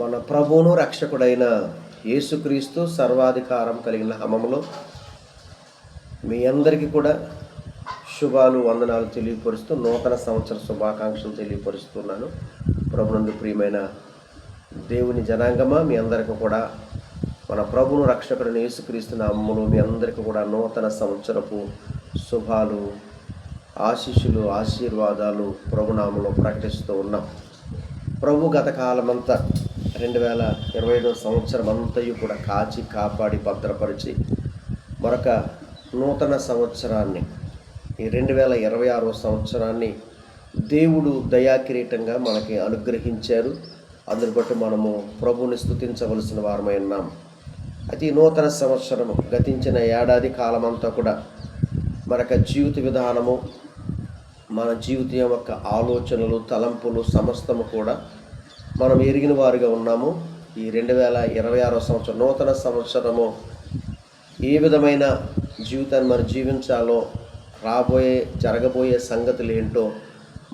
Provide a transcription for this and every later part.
మన ప్రభువును రక్షకుడైన యేసుక్రీస్తు సర్వాధికారం కలిగిన నామములో మీ అందరికీ కూడా శుభాలు వందనాలు తెలియపరుస్తూ నూతన సంవత్సర శుభాకాంక్షలు తెలియపరుస్తున్నాను. ప్రభునందు ప్రియమైన దేవుని జనాంగమా, మీ అందరికీ కూడా మన ప్రభువును రక్షకుడైన యేసుక్రీస్తు నామములో మీ అందరికీ కూడా నూతన సంవత్సరపు శుభాలు, ఆశీస్సులు, ఆశీర్వాదాలు ప్రభునామములో ప్రకటిస్తూ ఉన్నాం. ప్రభు గత కాలమంతా 2025 సంవత్సరం అంతయు కూడా కాచి కాపాడి భద్రపరిచి మరొక నూతన సంవత్సరాన్ని, ఈ 2026 సంవత్సరాన్ని దేవుడు దయాకిరీటంగా మనకి అనుగ్రహించారు. అందుని బట్టి మనము ప్రభువుని స్తుతించవలసిన వారమై ఉన్నాం. అయితే ఈ నూతన సంవత్సరము గతించిన ఏడాది కాలమంతా కూడా మనకు జీవిత విధానము, మన జీవితం యొక్క ఆలోచనలు, తలంపులు సమస్తము కూడా మనం ఎరిగిన వారుగా ఉన్నాము. ఈ 2026 సంవత్సరం నూతన సంవత్సరము ఏ విధమైన జీవితాన్ని మనం జీవించాలో, జరగబోయే సంగతులు ఏంటో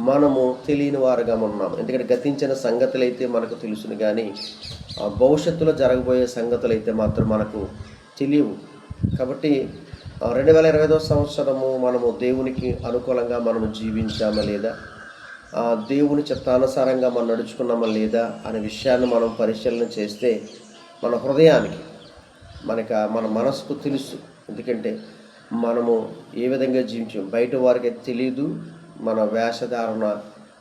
మనము తెలియని వారుగా ఉన్నాము. ఎందుకంటే గతించిన సంగతులు అయితే మనకు తెలుసును, కానీ భవిష్యత్తులో జరగబోయే సంగతులు అయితే మాత్రం మనకు తెలియవు. కాబట్టి 2025 సంవత్సరము మనము దేవునికి అనుకూలంగా మనము జీవించామా లేదా, దేవుని చిత్తానుసారంగా మనం నడుచుకున్నామా లేదా అనే విషయాన్ని మనం పరిశీలన చేస్తే మన హృదయానికి, మన మనసుకు తెలుసు. ఎందుకంటే మనము ఏ విధంగా జీవించాం బయట వారికి తెలియదు. మన వేషధారణ,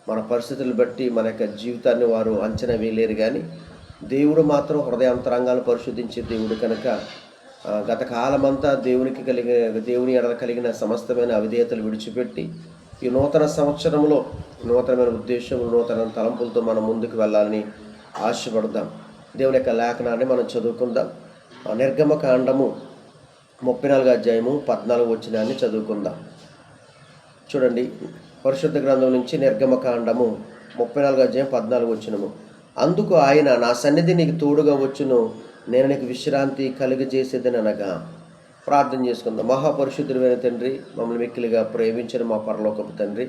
మన పరిస్థితులను బట్టి మన యొక్క జీవితాన్ని వారు అంచనా వేయలేరు, కానీ దేవుడు మాత్రం హృదయాంతరంగాలు పరిశోధించే దేవుడు కనుక గత కాలమంతా దేవుని ఎడల కలిగిన సమస్తమైన అవిధేయతలు విడిచిపెట్టి ఈ నూతన సంవత్సరంలో నూతనమైన ఉద్దేశములు, నూతన తలంపులతో మనం ముందుకు వెళ్ళాలని ఆశపడదాం. దేవుని యొక్క లేఖనాన్ని మనం చదువుకుందాం. నిర్గమకాండము 34 అధ్యాయము 14 వచనాన్ని చదువుకుందాం. చూడండి, పరిశుద్ధ గ్రంథం నుంచి నిర్గమకాండము 34 అధ్యాయం 14 వచనము. అందుకు ఆయన, నా సన్నిధి నీకు తోడుగా వచ్చును, నేను నీకు విశ్రాంతి కలుగజేసేదని అనగా. ప్రార్థన చేసుకుందాం. మహాపరిశుద్ధుడైన తండ్రి, మమ్మల్ని మిక్కిలిగా ప్రేమించిన మా పరలోకపు తండ్రి,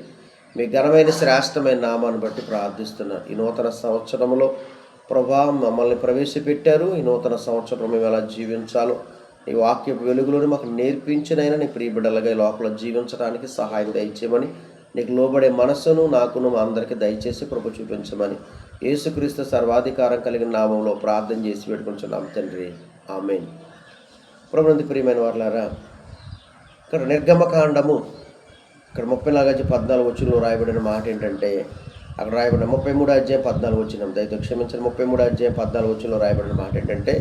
మీ ఘనమైన శ్రేష్టమైన నామాన్ని బట్టి ప్రార్థిస్తున్నా. ఈ నూతన సంవత్సరంలో ప్రభా మమ్మల్ని ప్రవేశపెట్టారు. ఈ నూతన సంవత్సరం మేము ఎలా జీవించాలో ఈ వాక్య వెలుగులోని మాకు నేర్పించినైనా నీ ప్రియ బిడ్డలుగా ఈ లోపల జీవించడానికి సహాయం దయచేయమని, నీకు లోబడే మనస్సును నాకును మా అందరికీ దయచేసి కృప చూపించమని యేసుక్రీస్తు సర్వాధికారం కలిగిన నామంలో ప్రార్థన చేసి పెట్టుకుంటున్నాం తండ్రి, ఆమేన్. ప్రభునందు ప్రియమైన వారులారా, ఇక్కడ నిర్గమకాండము ఇక్కడ 34 అధ్యాయం 14 వచనంలో రాయబడిన మాట ఏంటంటే, అక్కడ రాయబడిన 33 అధ్యాయం 14 వచనం, దయతో క్షమించిన 33 అధ్యాయం 14 వచనంలో రాయబడిన మాట ఏంటంటే,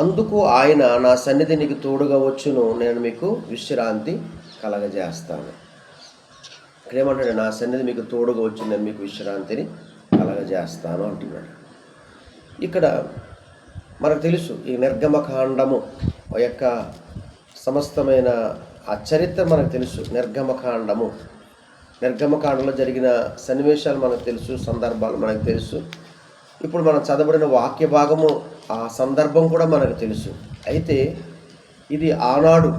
అందుకు ఆయన, నా సన్నిధి నీకు తోడుగా వచ్చును, నేను మీకు విశ్రాంతి కలగజేస్తాను. ఇక్కడ ఏమంటాడు, నా సన్నిధి మీకు తోడుగా వచ్చి నేను మీకు విశ్రాంతిని కలగజేస్తాను అంటున్నాడు. ఇక్కడ మనకు తెలుసు ఈ నిర్గమకాండము యొక్క సమస్తమైన ఆ చరిత్ర మనకు తెలుసు. నిర్గమకాండంలో జరిగిన సన్నివేశాలు మనకు తెలుసు, సందర్భాలు మనకు తెలుసు. ఇప్పుడు మనం చదవబడిన వాక్య భాగము, ఆ సందర్భం కూడా మనకు తెలుసు. అయితే ఇది ఆనాడు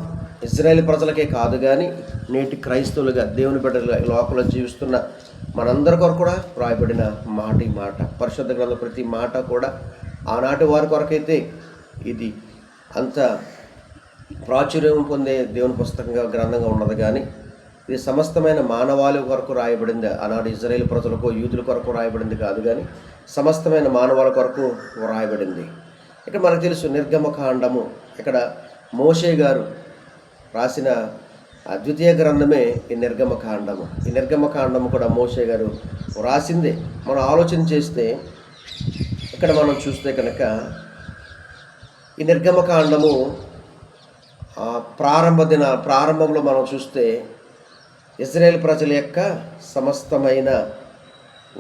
ఇజ్రాయేల్ ప్రజలకే కాదు, కానీ నేటి క్రైస్తవులుగా దేవుని బిడ్డలుగా లోపల జీవిస్తున్న మనందరి కొరకు కూడా రాయబడిన మాట. ఈ మాట పరిశుద్ధ గ్రంథం ప్రతి మాట కూడా ఆనాటి వారి కొరకైతే ఇది అంత ప్రాచుర్యం పొందే దేవుని పుస్తకంగా, గ్రంథంగా ఉన్నది, కానీ ఇది సమస్తమైన మానవాళి కొరకు రాయబడింది. ఆనాడు ఇజ్రాయేల్ ప్రజలకు, యూదుల కొరకు రాయబడింది కాదు, కానీ సమస్తమైన మానవాళి కొరకు రాయబడింది. ఇక్కడ మనకు తెలుసు నిర్గమకాండము, ఇక్కడ మోషే గారు రాసిన ద్వితీయ గ్రంథమే ఈ నిర్గమకాండము. ఈ నిర్గమకాండము కూడా మోషే గారు రాసిందే. మనం ఆలోచన చేస్తే ఇక్కడ మనం చూస్తే కనుక ఈ నిర్గమకాండము ప్రారంభంలో మనం చూస్తే ఇజ్రాయేల్ ప్రజల యొక్క సమస్తమైన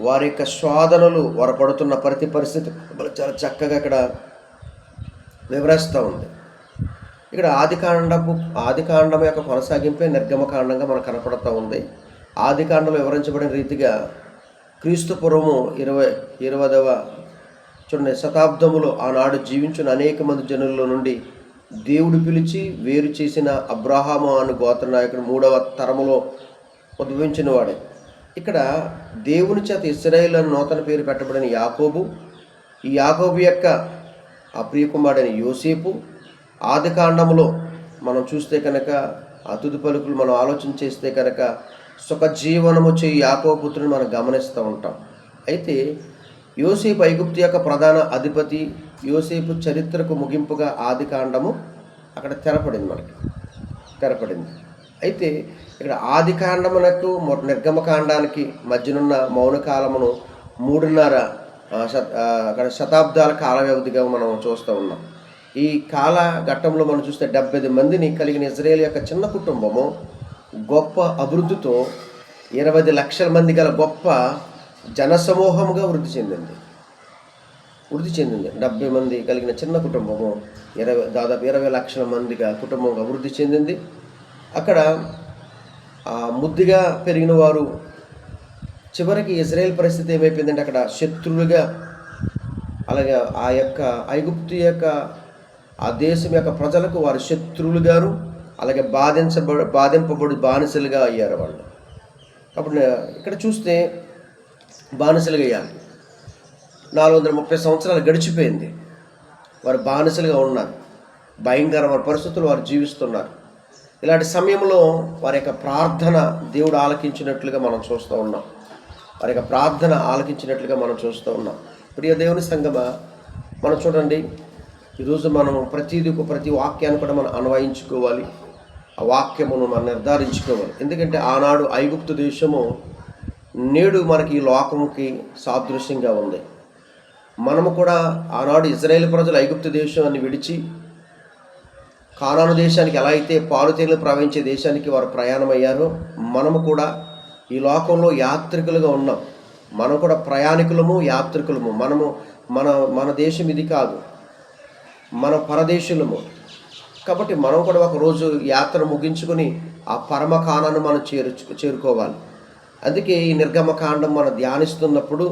వారి యొక్క శోధనలు, వారు పడుతున్న ప్రతి పరిస్థితి చాలా చక్కగా ఇక్కడ వివరిస్తూ ఉంది. ఇక్కడ ఆదికాండం యొక్క కొనసాగింపే నిర్గమకాండంగా మనకు కనపడుతూ ఉంది. ఆదికాండంలో వివరించబడిన రీతిగా క్రీస్తు పూర్వము 20వ చూడండి శతాబ్దములో ఆనాడు జీవించిన అనేక మంది జనుల్లో నుండి దేవుడు పిలిచి వేరు చేసిన అబ్రహాము అను గోత్ర నాయకుడు 3వ తరములో ఉద్భవించిన వాడే. ఇక్కడ దేవుని చేత ఇశ్రాయేలు అని నూతన పేరు పెట్టబడిన యాకోబు, ఈ యాకోబు యొక్క ఆ ప్రియకుమారుడైన యోసేపు ఆది కాండములో మనం చూస్తే కనుక ఆ తుది పలుకులు మనం ఆలోచన చేస్తే కనుక సుఖజీవనము చేయి యాకోబు పుత్రుని మనం గమనిస్తూ ఉంటాం. అయితే యోసేపు ఐగుప్తు యొక్క ప్రధాన అధిపతి. యోసేపు చరిత్రకు ముగింపుగా ఆది కాండము అక్కడ తెరపడింది. అయితే ఇక్కడ ఆది కాండమునకు నిర్గమకాండానికి మధ్యనున్న మౌనకాలమును 3.5 శతాబ్దాల కాల వ్యవధిగా మనం చూస్తూ ఉన్నాం. ఈ కాల ఘట్టంలో మనం చూస్తే 70 మందిని కలిగిన ఇజ్రాయేల్ యొక్క చిన్న కుటుంబము గొప్ప అభివృద్ధితో 20 లక్షల మంది గల గొప్ప జనసమూహముగా వృద్ధి చెందింది. 70 మంది కలిగిన చిన్న కుటుంబము దాదాపు 20 లక్షల మందిగా కుటుంబంగా వృద్ధి చెందింది. అక్కడ ముద్దుగా పెరిగిన వారు చివరికి ఇజ్రాయేల్ పరిస్థితి ఏమైపోయిందంటే అక్కడ శత్రువులుగా, అలాగే ఆ యొక్క ఐగుప్తు యొక్క ఆ దేశం యొక్క ప్రజలకు వారు శత్రువులుగాను, అలాగే బాధింపబడి బానిసలుగా అయ్యారు వాళ్ళు. అప్పుడు ఇక్కడ చూస్తే బానిసలుగా అయ్యారు. 430 సంవత్సరాలు గడిచిపోయింది. వారు బానిసలుగా ఉన్నారు. భయంకరమైన పరిస్థితులు వారు జీవిస్తున్నారు. ఇలాంటి సమయంలో వారి యొక్క ప్రార్థన దేవుడు ఆలకించినట్లుగా మనం చూస్తూ ఉన్నాం. ప్రియ దేవుని సంగమా, మనం చూడండి, ఈరోజు మనం ప్రతి వాక్యాన్ని కూడా మనం అన్వయించుకోవాలి. ఆ వాక్యమును మనం నిర్ధారించుకోవాలి. ఎందుకంటే ఆనాడు ఐగుప్తు దేశము నేడు మనకి ఈ లోకముకి సాదృశ్యంగా ఉంది. మనము కూడా ఆనాడు ఇజ్రాయేల్ ప్రజలు ఐగుప్తు దేశాన్ని విడిచి కానాను దేశానికి ఎలా అయితే పాలుతేనెలు ప్రవహించే దేశానికి వారు ప్రయాణమయ్యారో, మనము కూడా ఈ లోకంలో యాత్రికులుగా ఉన్నాం. మనం కూడా ప్రయాణికులము, యాత్రికులము. మన దేశం ఇది కాదు, మన పరదేశులము. కాబట్టి మనం కూడా ఒకరోజు యాత్ర ముగించుకొని ఆ పరమ కానాను మనం చేరుకోవాలి. అందుకే ఈ నిర్గమకాండం మనం ధ్యానిస్తున్నప్పుడు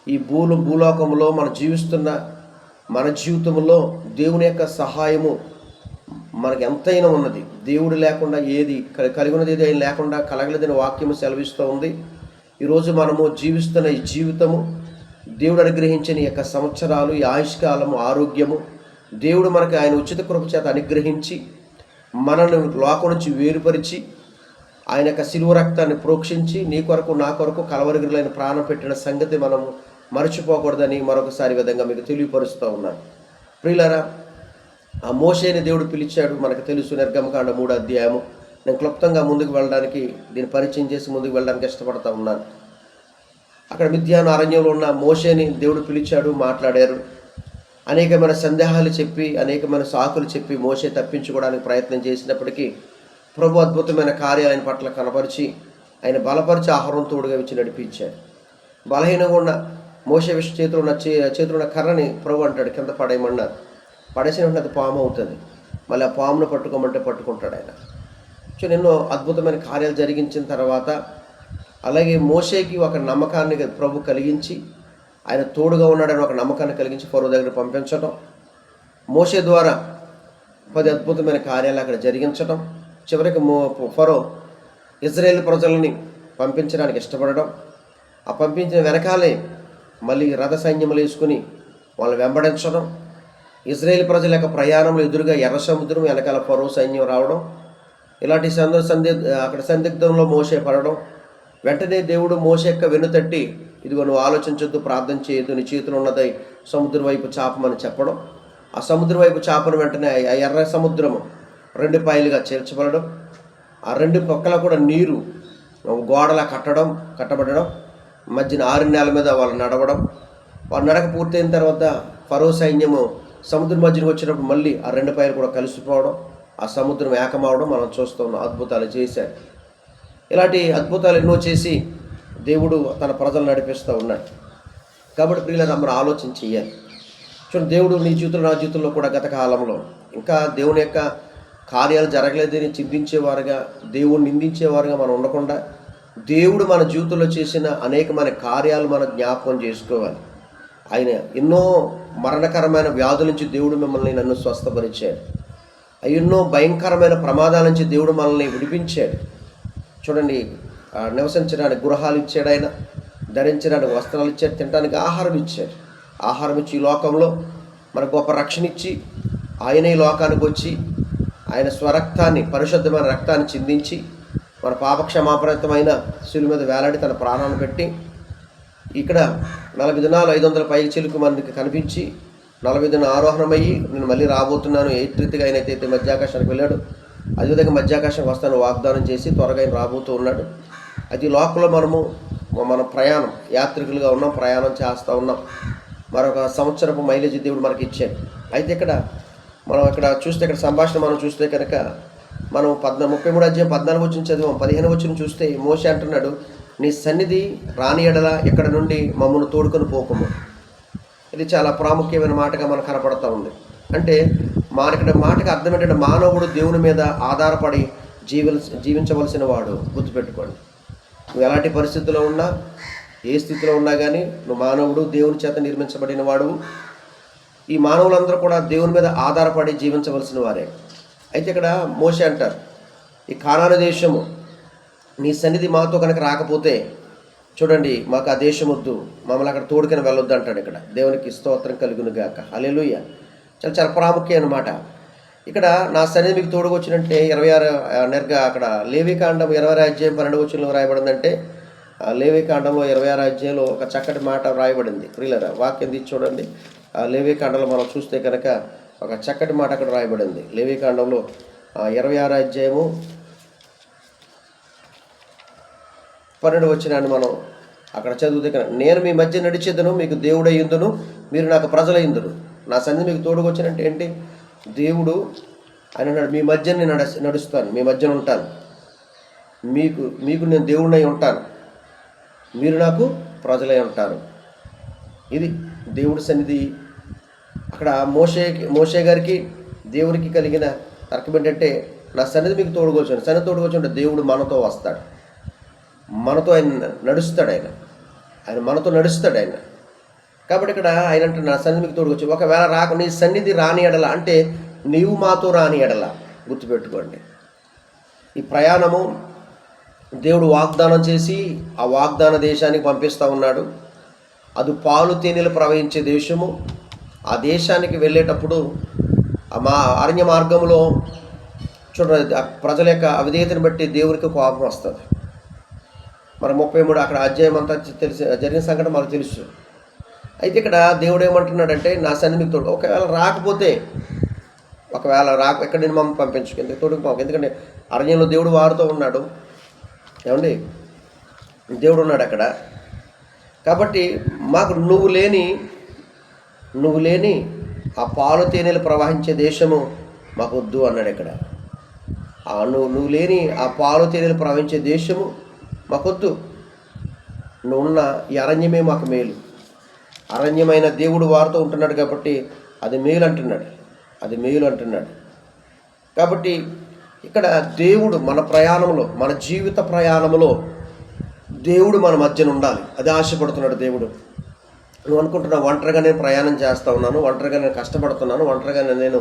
ఈ భూలోకంలో మనం జీవిస్తున్న మన జీవితంలో దేవుని యొక్క సహాయము మనకు ఎంతైనా ఉన్నది. దేవుడు లేకుండా ఏది కలిగి ఉన్నది ఏది లేకుండా కలగలేదని వాక్యము సెలవిస్తూ ఉంది. ఈరోజు మనము జీవిస్తున్న ఈ జీవితము, దేవుడు అనుగ్రహించిన ఈ యొక్క సంవత్సరాలు, ఈ ఆయుష్కాలము, ఆరోగ్యము దేవుడు మనకి ఆయన ఉచిత కృప చేత అనుగ్రహించి మనల్ని లోకం నుంచి వేరుపరిచి ఆయన యొక్క శిలువ రక్తాన్ని ప్రోక్షించి నీ కొరకు నా కొరకు కలవరిగులైన ప్రాణం పెట్టిన సంగతి మనము మరచిపోకూడదని మరొకసారి విధంగా మీకు తెలియపరుస్తూ ఉన్నాను. ప్రియులారా, ఆ మోషేని దేవుడు పిలిచాడు, మనకు తెలుసు. నిర్గమకాండ 3వ అధ్యాయము. నేను క్లుప్తంగా ముందుకు వెళ్ళడానికి, దీన్ని పరిచయం చేసి ముందుకు వెళ్ళడానికి ఇష్టపడతా ఉన్నాను. అక్కడ మిద్యాను అరణ్యంలో ఉన్న మోషేని దేవుడు పిలిచాడు, మాట్లాడారు. అనేకమైన సందేహాలు చెప్పి, అనేకమైన సాకులు చెప్పి మోషే తప్పించుకోవడానికి ప్రయత్నం చేసినప్పటికీ ప్రభు అద్భుతమైన కార్యాలు ఆయన పట్ల కనపరిచి ఆయన బలపరిచి ఆహారం తోడుగా ఇచ్చి నడిపించాడు. బలహీనంగా ఉన్న మోషే చేతిలో ఉన్న కర్రని ప్రభు అంటాడు కింద పడేయమన్నారు. పడేసిన వెంటనే అది పాము అవుతుంది. మళ్ళీ ఆ పామును పట్టుకోమంటే పట్టుకుంటాడు ఆయన. సో ఎన్నో అద్భుతమైన కార్యాలు జరిగించిన తర్వాత అలాగే మోషేకి ఒక నమ్మకాన్ని ప్రభు కలిగించి ఆయన తోడుగా ఉన్నాడని ఒక నమ్మకాన్ని కలిగించి ఫరో దగ్గర పంపించడం, మోషే ద్వారా 10 అద్భుతమైన కార్యాలు అక్కడ జరిగించడం, చివరికి ఫరో ఇజ్రాయేల్ ప్రజలని పంపించడానికి ఇష్టపడడం, ఆ పంపించిన వెనకాలే మళ్ళీ రథ సైన్యములు వేసుకుని వాళ్ళు వెంబడించడం, ఇజ్రాయేల్ ప్రజల యొక్క ప్రయాణంలో ఎదురుగా ఎర్ర సముద్రం, వెనకాల ఫరో సైన్యం రావడం, ఇలాంటి అక్కడ సందిగ్ధంలో మోషే పడడం. వెంటనే దేవుడు మోషే యొక్క వెన్నుతట్టి, ఇదిగో నువ్వు ఆలోచించొద్దు, ప్రార్థన చేయొద్దు, నీ చేతులు ఉన్నదై సముద్రం వైపు చాపమని చెప్పడం. ఆ సముద్రం వైపు చాపను వెంటనే ఆ ఎర్ర సముద్రము 2 పాయలుగా చేర్చబడడం, ఆ 2 పక్కల కూడా నీరు గోడలా కట్టబడడం, మధ్యన 6 నేల మీద వాళ్ళు నడవడం. వాళ్ళు నడక పూర్తయిన తర్వాత ఫరో సైన్యము సముద్రం మధ్యన వచ్చినప్పుడు మళ్ళీ ఆ 2 పాయలు కూడా కలిసిపోవడం, ఆ సముద్రం ఏకమవడం మనం చూస్తూ ఉన్నాం. అద్భుతాలు చేశాడు. ఇలాంటి అద్భుతాలు ఎన్నో చేసి దేవుడు తన ప్రజలు నడిపిస్తూ ఉన్నాడు. కాబట్టి ప్రియులను మనం ఆలోచన చేయాలి. చూడండి, దేవుడు నీ జీవితంలో నా జీవితంలో కూడా గత కాలంలో ఇంకా దేవుని యొక్క కార్యాలు జరగలేదని చింతించేవారుగా, దేవుడిని నిందించేవారుగా మనం ఉండకుండా దేవుడు మన జీవితంలో చేసిన అనేకమైన కార్యాలు మనం జ్ఞాపకం చేసుకోవాలి. ఆయన ఎన్నో మరణకరమైన వ్యాధుల నుంచి దేవుడు మిమ్మల్ని నన్ను స్వస్థపరిచాడు. ఎన్నో భయంకరమైన ప్రమాదాల నుంచి దేవుడు మనల్ని విడిపించాడు. చూడండి, నివసించడానికి గృహాలు ఇచ్చాడు, ఆయన ధరించడానికి వస్త్రాలు ఇచ్చాడు, తినడానికి ఆహారం ఇచ్చాడు. ఆహారం ఇచ్చి ఈ లోకంలో మనకు గొప్ప రక్షణ ఇచ్చి ఆయన ఈ లోకానికి వచ్చి ఆయన స్వరక్తాన్ని, పరిశుద్ధమైన రక్తాన్ని చిందించి మన పాపక్షమాపరితమైన శిలువ మీద వేలాడి తన ప్రాణాన్ని పెట్టి ఇక్కడ 40 దినాలు 500 పైకి చిలుకు మనకి కనిపించి 40 దిన ఆరోహణమయ్యి నేను మళ్ళీ రాబోతున్నాను ఏ రీతిగా ఆయన అయితే మధ్యాకాశానికి వెళ్ళాడు అదేవిధంగా మధ్యాకాశానికి వస్తాను వాగ్దానం చేసి త్వరగా ఆయన రాబోతూ ఉన్నాడు. అది లోకంలో మన ప్రయాణం యాత్రికులుగా ఉన్నాం, ప్రయాణం చేస్తూ ఉన్నాం. మరొక సంవత్సరపు మైలేజ్ దేవుడు మనకి ఇచ్చాడు. అయితే మనం ఇక్కడ చూస్తే ఇక్కడ సంభాషణ మనం చూస్తే కనుక మనం 33 అధ్యాయం 14 వచనం చదివాం. 15 వచనం చూస్తే మోషే అంటున్నాడు, నీ సన్నిధి రాని ఎడల ఇక్కడ నుండి మమ్మల్ని తోడుకొని పోకము. ఇది చాలా ప్రాముఖ్యమైన మాటగా మనకు కనపడుతూ ఉంది. అంటే ఇక్కడ మాటకి అర్థం ఏంటంటే మానవుడు దేవుని మీద ఆధారపడి జీవించవలసిన వాడు. గుర్తుపెట్టుకోండి, నువ్వు ఎలాంటి పరిస్థితుల్లో ఉన్నా, ఏ స్థితిలో ఉన్నా కానీ నువ్వు మానవుడు, దేవుని చేత నిర్మించబడిన వాడు. ఈ మానవులందరూ కూడా దేవుని మీద ఆధారపడి జీవించవలసిన వారే. అయితే ఇక్కడ మోషే అంటారు, ఈ కానాను దేశము నీ సన్నిధి మాతో కనుక రాకపోతే చూడండి మాకు ఆ దేశం వద్దు, మమ్మల్ని అక్కడ తోడుకొని వెళ్ళొద్దు అంటాడు. ఇక్కడ దేవునికి స్తోత్రం కలుగును గాక. హల్లెలూయా. చాలా ప్రాముఖ్యం అన్నమాట. ఇక్కడ నా సన్నిధి మీకు తోడుకు వచ్చినంటే 26 అక్కడ లేవికాండం 26 అధ్యాయం 12 వచనంలో రాయబడిందంటే లేవికాండంలో 26 అధ్యాయంలో ఒక చక్కటి మాట రాయబడింది. ప్రియులారా, వాక్యం తీసి చూడండి. లేవికాండంలో మనం చూస్తే కనుక ఒక చక్కటి మాట అక్కడ రాయబడింది. లేవికాండంలో 26 అధ్యాయము 12 వచనాన్ని మనం అక్కడ చదివితే కనుక, నేను మీ మధ్య నడిచేదను, మీకు దేవుడయ్యుందును, మీరు నాకు ప్రజలయ్యుందును. నా సన్నిధి మీకు తోడుకు వచ్చినంటే ఏంటి? దేవుడు ఆయన మీ మధ్య నేను నడుస్తాను, మీ మధ్యన ఉంటాను, మీకు నేను దేవుడినై ఉంటాను, మీరు నాకు ప్రజలై ఉంటారు. ఇది దేవుడి సన్నిధి. అక్కడ మోషే గారికి దేవునికి కలిగిన తర్కం ఏంటంటే, నా సన్నిధి మీకు తోడుకొచ్చాను. సన్నిధి తోడుకొచ్చుంటే దేవుడు మనతో వస్తాడు, మనతో ఆయన నడుస్తాడు, ఆయన మనతో నడుస్తాడు ఆయన. కాబట్టి ఇక్కడ ఆయన అంటే నా సన్నిధి మీకు తోడుకొచ్చు. ఒకవేళ నీ సన్నిధి రాని ఎడల అంటే నీవు మాతో రాని ఎడల, గుర్తుపెట్టుకోండి, ఈ ప్రయాణము దేవుడు వాగ్దానం చేసి ఆ వాగ్దాన దేశానికి పంపిస్తూ ఉన్నాడు. అది పాలు తేనెలు ప్రవహించే దేశము. ఆ దేశానికి వెళ్ళేటప్పుడు మా అరణ్య మార్గంలో చూడండి ప్రజల యొక్క అవిధేయతను బట్టి దేవునికి కోపం వస్తుంది. మరి 33 అక్కడ అధ్యాయం అంతా తెలిసి జరిగిన సంఘటన మనకు తెలుసు. అయితే ఇక్కడ దేవుడు ఏమంటున్నాడంటే నా సన్నిధి మీకు తోడు. ఒకవేళ రాకపోతే ఎక్కడ నేను మమ్మల్ని పంపించుకుంది తోడుకు పంప. ఎందుకంటే అరణ్యంలో దేవుడు వారితో ఉన్నాడు. ఏమండి, దేవుడు ఉన్నాడు అక్కడ. కాబట్టి మాకు నువ్వు లేని ఆ పాలు తేనెలు ప్రవహించే దేశము మాకు వద్దు అన్నాడు ఇక్కడ. నువ్వు లేని ఆ పాలు తేనెలు ప్రవహించే దేశము మాకొద్దు, నువ్వున్న ఈ అరణ్యమే మాకు మేలు. అరణ్యమైన దేవుడు వారితో ఉంటున్నాడు కాబట్టి అది మేలు అంటున్నాడు. కాబట్టి ఇక్కడ దేవుడు మన ప్రయాణంలో, మన జీవిత ప్రయాణంలో దేవుడు మన మధ్యన ఉండాలి. అది ఆశపడుతున్నాడు దేవుడు. నువ్వు అనుకుంటున్నావు ఒంటరిగా నేను ప్రయాణం చేస్తూ ఉన్నాను, ఒంటరిగా నేను కష్టపడుతున్నాను, ఒంటరిగా నేను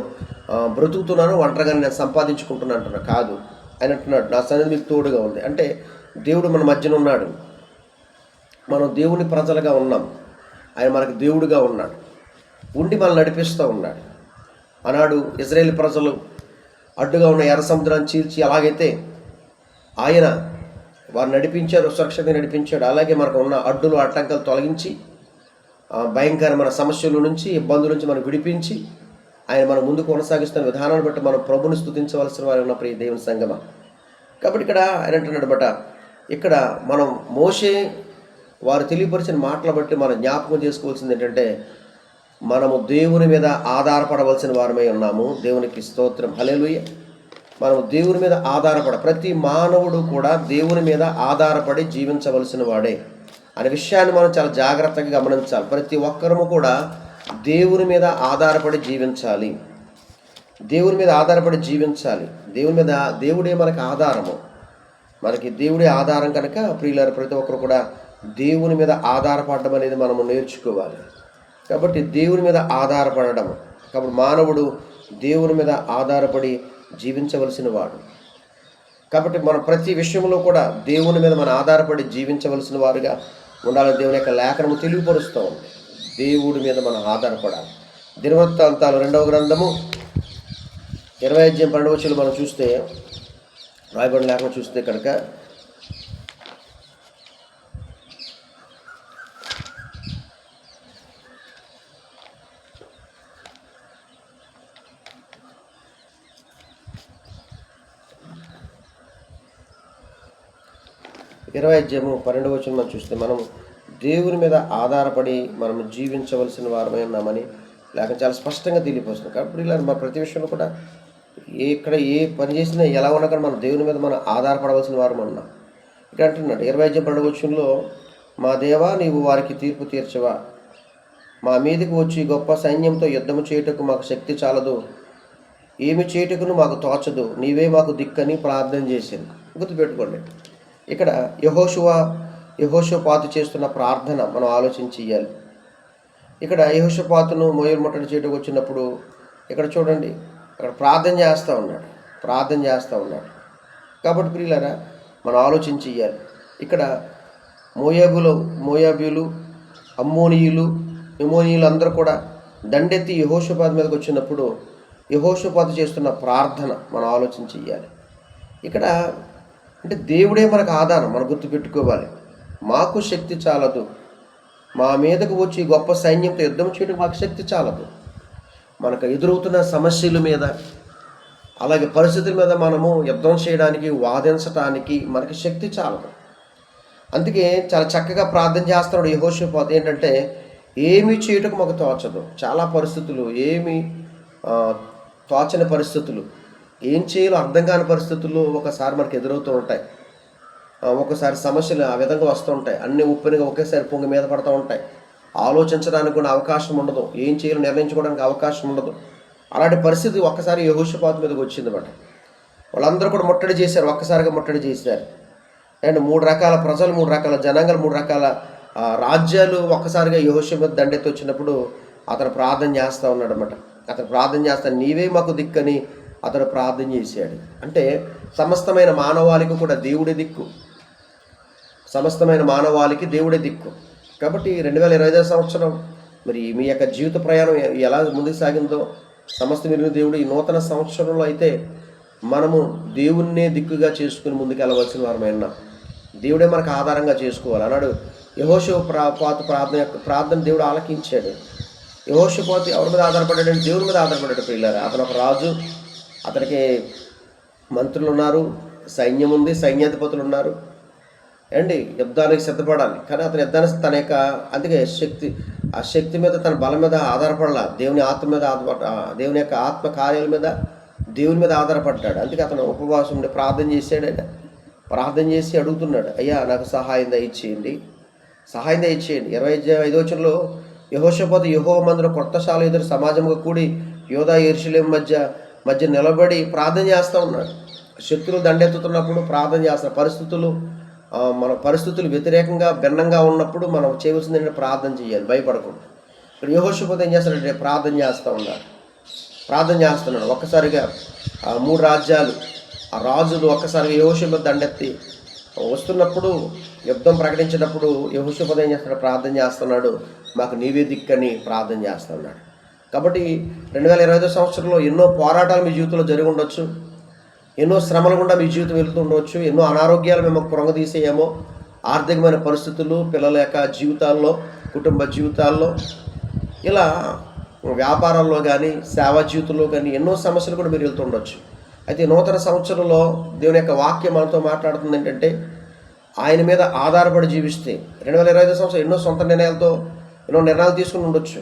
బ్రతుకుతున్నాను, ఒంటరిగా నేను సంపాదించుకుంటున్నాను అంటున్నా. కాదు, ఆయన అంటున్నాడు నా సన్నిధి మీకు తోడుగా ఉంది. అంటే దేవుడు మన మధ్యన ఉన్నాడు, మనం దేవుని ప్రజలుగా ఉన్నాం, ఆయన మనకు దేవుడుగా ఉన్నాడు, ఉండి మనల్ని నడిపిస్తూ ఉన్నాడు. ఆనాడు ఇజ్రాయేల్ ప్రజలు అడ్డుగా ఉన్న ఎర్ర సముద్రాన్ని చీల్చి ఎలాగైతే ఆయన వారు నడిపించారు, సురక్షితంగా నడిపించాడు, అలాగే మనకు ఉన్న అడ్డులు ఆటంకాలు తొలగించి భయంకరమైన సమస్యల నుంచి, ఇబ్బందుల నుంచి మనం విడిపించి ఆయన మనం ముందు కొనసాగిస్తున్న విధానాన్ని బట్టి మనం ప్రభుని స్తుతించవలసిన వారు ఉన్న ప్రియ దేవుని సంగమ. కాబట్టి ఇక్కడ ఆయన అంటున్నాడు బట, ఇక్కడ మనం మోషే వారు తెలియపరిచిన మాటలు బట్టి మనం జ్ఞాపకం చేసుకోవాల్సింది ఏంటంటే మనము దేవుని మీద ఆధారపడవలసిన వారమై ఉన్నాము. దేవునికి స్తోత్రం. హల్లెలూయా. మనము దేవుని మీద ప్రతి మానవుడు కూడా దేవుని మీద ఆధారపడి జీవించవలసిన వాడే అనే విషయాన్ని మనం చాలా జాగ్రత్తగా గమనించాలి. ప్రతి ఒక్కరము కూడా దేవుని మీద ఆధారపడి జీవించాలి. దేవుడే మనకి ఆధారము. మనకి దేవుడే ఆధారం కనుక ప్రియులారా, ప్రతి ఒక్కరు కూడా దేవుని మీద ఆధారపడడం అనేది మనము నేర్చుకోవాలి. కాబట్టి దేవుని మీద ఆధారపడడం, కాబట్టి మానవుడు దేవుని మీద ఆధారపడి జీవించవలసిన వాడు. కాబట్టి మనం ప్రతి విషయంలో కూడా దేవుని మీద మనం ఆధారపడి జీవించవలసిన వారుగా ఉండాలని దేవుని యొక్క లేఖనము తెలియపరుస్తూ ఉంది. దేవుడి మీద మనం ఆధారపడాలి. దినవృత్తాంతాలు 2వ గ్రంథము 20:12 మనం చూస్తే, రాయబడిన లేఖనం చూస్తే కనుక, మనం చూస్తే మనం దేవుని మీద ఆధారపడి మనం జీవించవలసిన వారమే ఉన్నామని లేక చాలా స్పష్టంగా తెలియపోతుంది. కాబట్టి ఇలా మన ప్రతి విషయంలో కూడా ఇక్కడ ఏ పని చేసినా ఎలా ఉన్నా కానీ మనం దేవుని మీద మనం ఆధారపడవలసిన వారం ఉన్నాం. ఇక్కడ అంటున్నాడు 20:12 మా దేవా, నీవు వారికి తీర్పు తీర్చవా? మా మీదకి వచ్చి గొప్ప సైన్యంతో యుద్ధము చేయుటకు మాకు శక్తి చాలదు, ఏమి చేయుటకును మాకు తోచదు, నీవే మాకు దిక్కని ప్రార్థన చేసింది. గుర్తుపెట్టుకోండి, ఇక్కడ యెహోషాపాతు చేస్తున్న ప్రార్థన మనం ఆలోచించాలి. ఇక్కడ యెహోషాపాతును మోయలు ముట్టడి చేయడానికి వచ్చినప్పుడు ఇక్కడ చూడండి, అక్కడ ప్రార్థన చేస్తూ ఉన్నాడు. కాబట్టి ప్రియులారా, మనం ఆలోచించాలి. ఇక్కడ మోయాబీలు, అమ్మోనీయులు, ఎమోనీయులు అందరూ కూడా దండెత్తి యెహోషాపాతు మీదకి వచ్చినప్పుడు యెహోషాపాతు చేస్తున్న ప్రార్థన మనం ఆలోచించాలి. ఇక్కడ అంటే దేవుడే మనకు ఆధారం, మనం గుర్తుపెట్టుకోవాలి. మాకు శక్తి చాలదు, మా మీదకు వచ్చి గొప్ప సైన్యంతో యుద్ధం చేయడం మాకు శక్తి చాలదు. మనకు ఎదురవుతున్న సమస్యల మీద, అలాగే పరిస్థితుల మీద మనము యుద్ధం చేయడానికి, వాదించడానికి మనకి శక్తి చాలదు. అందుకే చాలా చక్కగా ప్రార్థన చేస్తున్నాడు యెహోషాపాతు. ఏంటంటే, ఏమి చేయటకు మాకు తోచదు. చాలా పరిస్థితులు, ఏమి తోచని పరిస్థితులు, ఏం చేయాలో అర్థం కాని పరిస్థితుల్లో ఒకసారి మనకు ఎదురవుతూ ఉంటాయి. ఒక్కసారి సమస్యలు ఆ విధంగా వస్తూ ఉంటాయి. అన్ని ఉప్పెనగా ఒకేసారి పొంగి మీద పడుతూ ఉంటాయి. ఆలోచించడానికి కూడా అవకాశం ఉండదు, ఏం చేయాలో నిర్ణయించుకోవడానికి అవకాశం ఉండదు. అలాంటి పరిస్థితి ఒక్కసారి యెహోషాపాతు మీదకి వచ్చిందన్నమాట. వాళ్ళందరూ కూడా ముట్టడి చేశారు, ఒక్కసారిగా ముట్టడి చేశారు. అండ్ 3 రకాల ప్రజలు, 3 రకాల జనాంగాలు, 3 రకాల రాజ్యాలు ఒక్కసారిగా యెహోషాపాతు దండెత్తి వచ్చినప్పుడు అతను ప్రార్థన చేస్తూ ఉన్నాడు అన్నమాట. అతను ప్రార్థన చేస్తాను, నీవే మాకు దిక్కని అతను ప్రార్థన చేశాడు. అంటే సమస్తమైన మానవాళికి కూడా దేవుడే దిక్కు, సమస్తమైన మానవాళికి దేవుడే దిక్కు. కాబట్టి 2025 సంవత్సరం మరి మీ యొక్క జీవిత ప్రయాణం ఎలా ముందుకు సాగిందో, సమస్త మీరు దేవుడు ఈ నూతన సంవత్సరంలో అయితే మనము దేవుణ్ణే దిక్కుగా చేసుకుని ముందుకు వెళ్ళవలసిన వారమైనా, దేవుడే మనకు ఆధారంగా చేసుకోవాలి అన్నాడు. యెహోషాపాతు ప్రార్థన దేవుడు ఆలకించాడు. యెహోషాపాతు ఎవరి మీద ఆధారపడ్డాడు? దేవుడి మీద ఆధారపడ్డాడు. పిల్లలు, అతను ఒక రాజు, అతనికి మంత్రులు ఉన్నారు, సైన్యం ఉంది, సైన్యాధిపతులు ఉన్నారు. యుద్ధానికి సిద్ధపడాలి. కానీ అతని యుద్ధానికి తన యొక్క అందుకే ఆ శక్తి మీద, తన బలం మీద ఆధారపడాల, దేవుని ఆత్మ మీద దేవుని యొక్క ఆత్మ కార్యాల మీద, దేవుని మీద ఆధారపడ్డాడు. అందుకే అతను ఉపవాసం ఉండి ప్రార్థన చేశాడు. ప్రార్థన చేసి అడుగుతున్నాడు, అయ్యా నాకు సహాయం దయచేయండి. 25 యెహోషాపాతు యెహోవా మందిరం కొత్తశాల ఎదురు సమాజంగా కూడి యోధా యెరూషలేము మధ్య నిలబడి ప్రార్థన చేస్తూ ఉన్నాడు. శత్రువులు దండెత్తుతున్నప్పుడు ప్రార్థన చేస్తున్న మన పరిస్థితులు వ్యతిరేకంగా భిన్నంగా ఉన్నప్పుడు మనం చేయవలసింది ఏంటంటే ప్రార్థన చేయాలి, భయపడకూడదు. ఇక్కడ యెహోషాపాతు ఏం చేస్తాడంటే ప్రార్థన చేస్తున్నాడు. ఒక్కసారిగా 3 రాజ్యాలు, ఆ రాజులు ఒక్కసారిగా యెహోషాపాతు దండెత్తి వస్తున్నప్పుడు, యుద్ధం ప్రకటించినప్పుడు యెహోషాపాతు ఏం చేస్తాడు? ప్రార్థన చేస్తున్నాడు, మాకు నీవే దిక్కని ప్రార్థన చేస్తున్నాడు. కాబట్టి 2025 సంవత్సరంలో ఎన్నో పోరాటాలు మీ జీవితంలో జరిగి ఉండొచ్చు, ఎన్నో శ్రమల గుండా మీ జీవితం వెళుతూ ఉండవచ్చు, ఎన్నో అనారోగ్యాలు మేము కృంగదీసేయేమో, ఆర్థికమైన పరిస్థితులు, పిల్లల యొక్క జీవితాల్లో, కుటుంబ జీవితాల్లో, ఇలా వ్యాపారాల్లో కానీ సేవా జీవితంలో కానీ ఎన్నో సమస్యలు కూడా మీరు వెళ్తూ ఉండొచ్చు. అయితే నూతన సంవత్సరంలో దేవుని యొక్క వాక్యం మనతో మాట్లాడుతుంది ఏంటంటే, ఆయన మీద ఆధారపడి జీవిస్తే 2025 సంవత్సరం ఎన్నో సొంత నిర్ణయాలతో ఎన్నో నిర్ణయాలు తీసుకుని ఉండొచ్చు.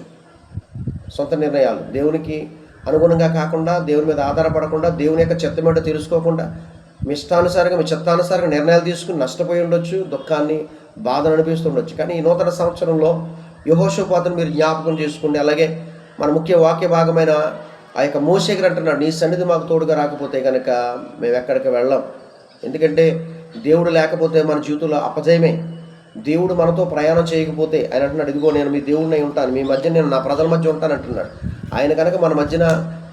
సొంత నిర్ణయాలు దేవునికి అనుగుణంగా కాకుండా, దేవుని మీద ఆధారపడకుండా, దేవుని యొక్క చిత్తమేంటో తెలుసుకోకుండా మీ ఇష్టానుసారంగా, మీ చిత్తానుసారంగా నిర్ణయాలు తీసుకుని నష్టపోయి ఉండొచ్చు, దుఃఖాన్ని, బాధను అనిపిస్తుండొచ్చు. కానీ ఈ నూతన సంవత్సరంలో యెహోషాపాతును మీరు జ్ఞాపకం చేసుకోండి. అలాగే మన ముఖ్య వాక్య భాగమైన ఆ యొక్క మోషే గారు అంటున్నాడు, నీ సన్నిధి మాకు తోడుగా రాకపోతే కనుక మేము ఎక్కడికి వెళ్ళాం. ఎందుకంటే దేవుడు లేకపోతే మన జీవితంలో అపజయమే. దేవుడు మనతో ప్రయాణం చేయకపోతే, ఆయన అంటున్నాడు, ఇదిగో నేను మీ దేవుడినై ఉంటాను, మీ మధ్య నేను నా ప్రజల మధ్య ఉంటాను అంటున్నాడు. ఆయన కనుక మన మధ్యన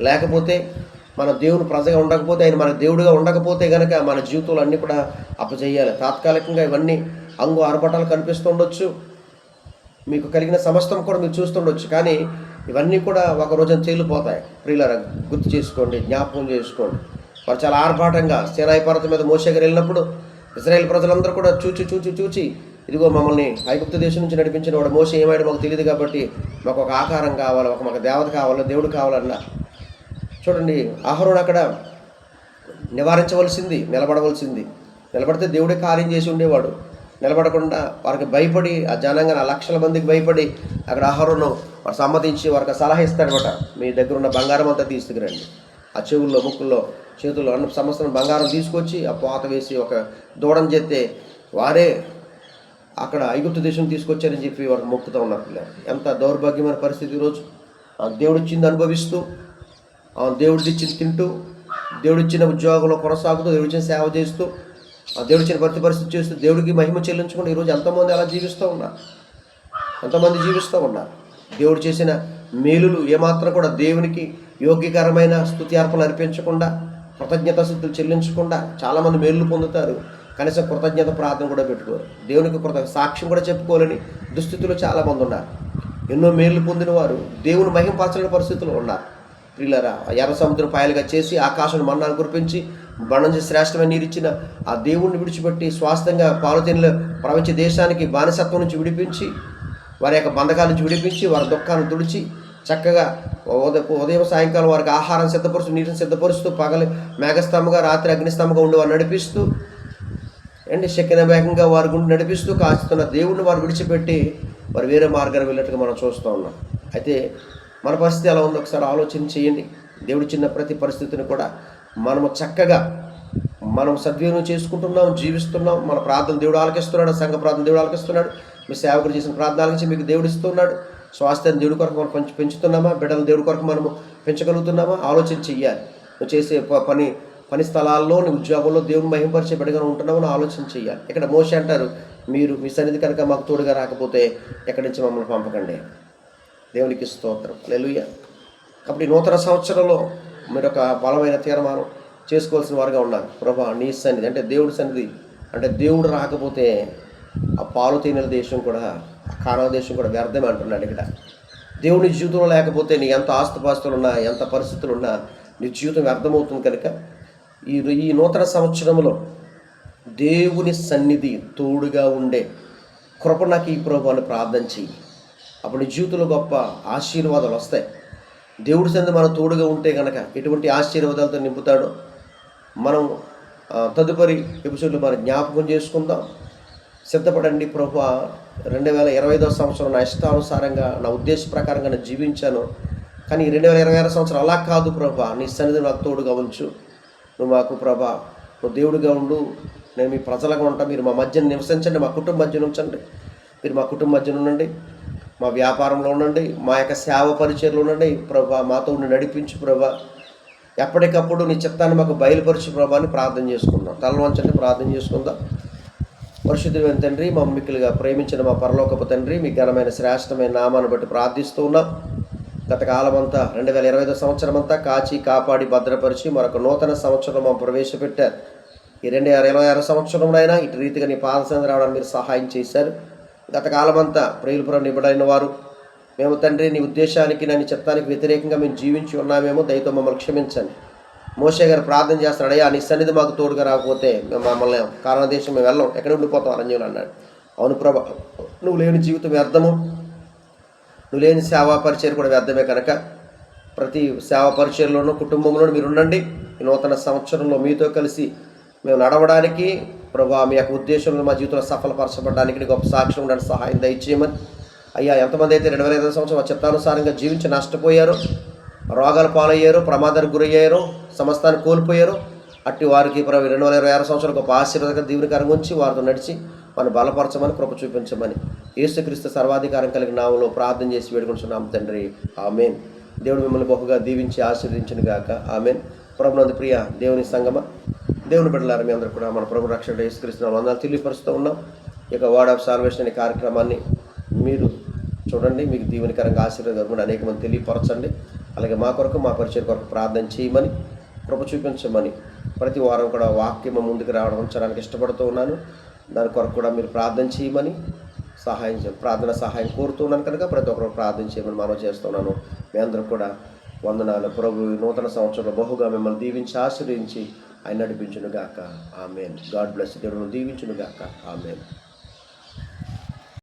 లేకపోతే, మన దేవుని ప్రజగా ఉండకపోతే, ఆయన మన దేవుడిగా ఉండకపోతే కనుక మన జీవితంలో అన్నీ కూడా అపజేయాలి. తాత్కాలికంగా ఇవన్నీ ఆర్భటాలు కనిపిస్తూ ఉండొచ్చు, మీకు కలిగిన సమస్తం కూడా మీరు చూస్తుండొచ్చు. కానీ ఇవన్నీ కూడా ఒక రోజున తేలిపోతాయి. ప్రియులారా, గుర్తు చేసుకోండి, జ్ఞాపకం చేసుకోండి. వారు చాలా ఆర్భాటంగా సీనాయి పర్వతం మీద మోషే గారు వెళ్ళినప్పుడు ఇశ్రాయేల్ ప్రజలందరూ కూడా చూచి ఇదిగో మమ్మల్ని ఐగుప్తు దేశం నుంచి నడిపించిన వాడు మోషే ఏమాడు మాకు తెలియదు, కాబట్టి మాకు ఒక ఆకారం కావాలి, మాకు దేవత కావాలి, దేవుడు కావాలన్నా. చూడండి, అహరోను అక్కడ నివారించవలసింది, నిలబడితే దేవుడే కార్యం చేసి ఉండేవాడు. నిలబడకుండా వారికి భయపడి, ఆ జనంగా 1,00,000 మందికి భయపడి అక్కడ అహరోను వారు సమ్మతించి వారికి సలహా ఇస్తాడనమాట. మీ దగ్గర ఉన్న బంగారం అంతా తీసుకురండి, ఆ చెవుల్లో, ముక్కుల్లో, చేతుల్లో అన్న సంవత్సరం బంగారం తీసుకొచ్చి ఆ పోత వేసి ఒక దూడం చేస్తే వారే అక్కడ ఐగుప్తు దేశం తీసుకొచ్చారని చెప్పి వారికి మొక్కుతూ ఉన్నారు. పిల్లలు, ఎంత దౌర్భాగ్యమైన పరిస్థితి ఈరోజు. దేవుడిచ్చింది అనుభవిస్తూ, దేవుడిచ్చింది తింటూ, దేవుడిచ్చిన ఉద్యోగంలో కొనసాగుతూ, దేవుడిచ్చిన సేవ చేస్తూ, దేవుడిచ్చిన ప్రతి పరిస్థితి చేస్తూ దేవుడికి మహిమ చెల్లించుకుంటూ ఈరోజు ఎంతమంది అలా జీవిస్తూ ఉన్నారు. దేవుడు చేసిన మేలులు ఏమాత్రం కూడా దేవునికి యోగ్యకరమైన స్తుతి అర్పణలు అర్పించకుండా, కృతజ్ఞతాస్తుతులు చెల్లించకుండా చాలామంది మేలులు పొందుతారు. కనీసం కృతజ్ఞత ప్రార్థన కూడా పెట్టుకోరు. దేవునికి సాక్ష్యం కూడా చెప్పుకోవాలని దుస్థితులు చాలామంది ఉన్నారు. ఎన్నో మేలు పొందిన వారు దేవుని మహింపరచలేని పరిస్థితులు ఉన్నారు. ప్రియులారా, ఎర్ర సముద్రం పాయలుగా చేసి ఆకాశాన్ని మన్నాను కురిపించి బండించి శ్రేష్టమైన నీరిచ్చిన ఆ దేవుణ్ణి విడిచిపెట్టి స్వాస్థంగా పాలుతీనులు ప్రపంచ దేశానికి బానిసత్వం నుంచి విడిపించి, వారి యొక్క బంధకాల నుంచి విడిపించి, వారి దుఃఖాన్ని తుడిచి చక్కగా ఉదయం సాయంకాలం వారికి ఆహారం సిద్ధపరుస్తూ, నీటిని సిద్ధపరుస్తూ, పగలు మేఘస్తంభంగా, రాత్రి అగ్నిస్తంభంగా ఉండి వారు నడిపిస్తూ, శక్తిన వేగంగా వారి గుండి నడిపిస్తూ కాస్తున్న దేవుణ్ణి వారు విడిచిపెట్టి వారు వేరే మార్గాన్ని వెళ్ళినట్టుగా మనం చూస్తూ ఉన్నాం. అయితే మన పరిస్థితి ఎలా ఉందో ఒకసారి ఆలోచన చేయండి. దేవుడు చిన్న ప్రతి పరిస్థితిని కూడా మనము చక్కగా మనం సద్వినియోగం చేసుకుంటున్నాం, జీవిస్తున్నాం. మన ప్రార్థన దేవుడు ఆలకిస్తున్నాడు, సంఘ ప్రార్థన దేవుడు ఆలకిస్తున్నాడు. మీ సేవకుడు చేసిన ప్రార్థన ఆలకించి మీకు దేవుడు ఇస్తున్నాడు. స్వాస్థ్యాన్ని దేవుడి కొరకు మనం పెంచుతున్నామా? బిడ్డలను దేవుడి కొరకు మనము పెంచగలుగుతున్నామా? ఆలోచన చెయ్యాలి. నువ్వు చేసే పని స్థలాల్లో, నీ ఉద్యోగంలో దేవుని మహింపరిచే బిడ్డగా ఉంటున్నామని ఆలోచన చేయాలి. ఇక్కడ మోషే అంటారు, మీరు మీ సన్నిధి కనుక మాకు తోడుగా రాకపోతే ఎక్కడి నుంచి మమ్మల్ని పంపకండి. దేవునికి స్తోత్రం, హల్లెలూయా. కాబట్టి నూతన సంవత్సరంలో మీరు ఒక బలమైన తీర్మానం చేసుకోవాల్సిన వారుగా ఉన్నారు. ప్రభా, నీ సన్నిధి అంటే దేవుడి సన్నిధి అంటే దేవుడు రాకపోతే ఆ పాలు తేనెల దేశం కూడా, ఆ కానాను దేశం కూడా వ్యర్థమే అంటున్నాడు. ఇక్కడ దేవుని జీవితంలో లేకపోతే నీ ఎంత ఆస్తుపాస్తులు ఉన్నా, ఎంత పరిస్థితులు ఉన్నా నీ జీవితం వ్యర్థమవుతుంది. కనుక ఈ నూతన సంవత్సరంలో దేవుని సన్నిధి తోడుగా ఉండే కృప నాకు ఈ ప్రభు అని ప్రార్థన చెయ్యి. అప్పుడు నీ జీవితంలో గొప్ప ఆశీర్వాదాలు వస్తాయి. దేవుడి సన్నిధి మనం తోడుగా ఉంటే కనుక ఎటువంటి ఆశీర్వాదాలతో నింపుతాడో మనం తదుపరి ఎపిసోడ్లో మనం జ్ఞాపకం చేసుకుందాం. సిద్ధపడండి. ప్రభు, 2025వ సంవత్సరం నా ఇష్టానుసారంగా, నా ఉద్దేశ ప్రకారంగా నేను జీవించాను. కానీ 2026 సంవత్సరం అలా కాదు ప్రభా, నీ సన్నిధి నాకు తోడుగా ఉంచు. నువ్వు మాకు ప్రభా, నువ్వు దేవుడిగా ఉండు. నేను మీ ప్రజలుగా ఉంటా. మీరు మా మధ్యన నివసించండి, మా కుటుంబ మధ్యన ఉంచండి. మీరు మా కుటుంబ మధ్యన ఉండండి, మా వ్యాపారంలో ఉండండి, మా యొక్క సేవ పరిచయలో ఉండండి ప్రభా. మాతో ఉండి నడిపించు ప్రభా. ఎప్పటికప్పుడు నీ చిత్తాన్ని మాకు బయలుపరచు ప్రభా అని ప్రార్థన చేసుకుందాం. తల వంచండి, ప్రార్థన చేసుకుందాం. పరిశుద్ధుడైన తండ్రి, మా మిక్కులుగా ప్రేమించిన మా పరలోకపు తండ్రి, మీ ఘనమైన శ్రేష్టమైన నామాన్ని బట్టి ప్రార్థిస్తూ ఉన్నాం. గత కాలమంతా 2025 సంవత్సరం అంతా కాచి కాపాడి భద్రపరిచి మరొక నూతన సంవత్సరం మా ప్రవేశపెట్టారు. ఈ 2026 సంవత్సరంలో ఇటు రీతిగా నీ పాదసంది రావడానికి మీరు సహాయం చేశారు. గత కాలమంతా ప్రియులపురం నిబడైన వారు మేము తండ్రి, నీ ఉద్దేశానికి, నీ చిత్తానికి వ్యతిరేకంగా మేము జీవించి ఉన్నామేమో, దయతో మమ్మల్ని క్షమించండి. మోషే గారు ప్రార్థన చేస్తున్నాడు, అయ్యా నీ సన్నిధి మాకు తోడుగా రాకపోతే మేము మమ్మల్ని కానాను దేశం మేము వెళ్ళం, ఎక్కడ ఉండిపోతాం అరణ్యంలో అన్నాడు. అవును ప్రభా, నువ్వు లేని జీవితం వ్యర్థము, నువ్వు లేని సేవా పరిచయం కూడా వ్యర్థమే. కనుక ప్రతి సేవా పరిచయంలోనూ కుటుంబంలోనూ మీరు ఉండండి. ఈ నూతన సంవత్సరంలో మీతో కలిసి మేము నడవడానికి ప్రభా, మీ యొక్క ఉద్దేశంలో మా జీవితంలో సఫలపరచబడడానికి గొప్ప సాక్ష్యం ఉండడానికి సహాయం దయచేయమని. అయ్యా, ఎంతమంది అయితే 2025 సంవత్సరం ఆ చిత్తానుసారంగా జీవించి నష్టపోయారో, రోగాల పాలయ్యారో, ప్రమాదానికి గురయ్యారో, సమస్తాన్ని కోల్పోయారో, అట్టి వారికి 2026 సంవత్సరం గొప్ప ఆశీర్వాదంగా దీవెనకరంగా ఉంచి వారితో నడిచి మనం బలపరచమని, కృప చూపించమని యేసుక్రీస్తు సర్వాధికారం కలిగిన నామములో ప్రార్థన చేసి వేడుకుంటున్నాం తండ్రి, ఆమేన్. దేవుడు మిమ్మల్ని బహుగా దీవించి ఆశీర్వదించును గాక, ఆమేన్. ప్రభునందు ప్రియ దేవుని సంగమ, దేవుని బిడ్డలారా, మీ అందరూ కూడా మన ప్రభు రక్షకుడు యేసుక్రీస్తు వందనాలు తెలియపరుస్తూ ఉన్నాం. ఈ యొక్క వర్డ్ ఆఫ్ సాల్వేషన్ అనే కార్యక్రమాన్ని మీరు చూడండి, మీకు దీవెనకరంగా ఆశీర్వాదం అనేక మంది తెలియపరచండి. అలాగే మా కొరకు, మా పరిచయం కొరకు ప్రార్థన చేయమని, కృప చూపించమని, ప్రతి వారం కూడా వాక్యం ముందుకు రావడం ఉంచడానికి ఇష్టపడుతూ ఉన్నాను. దాని కొరకు కూడా మీరు ప్రార్థన చేయమని, ప్రార్థన సహాయం కోరుతున్నాను కనుక ప్రతి ఒక్కరు ప్రార్థన చేయమని మనం చేస్తున్నాను. మీ అందరూ కూడా వందనాలు. ప్రభు నూతన సంవత్సరంలో బహుగా మిమ్మల్ని దీవించి ఆశీర్వదించి ఆయన నడిపించును గాక. ఆమేన్. God bless. దేవుడు దీవించును గాక. ఆమేన్.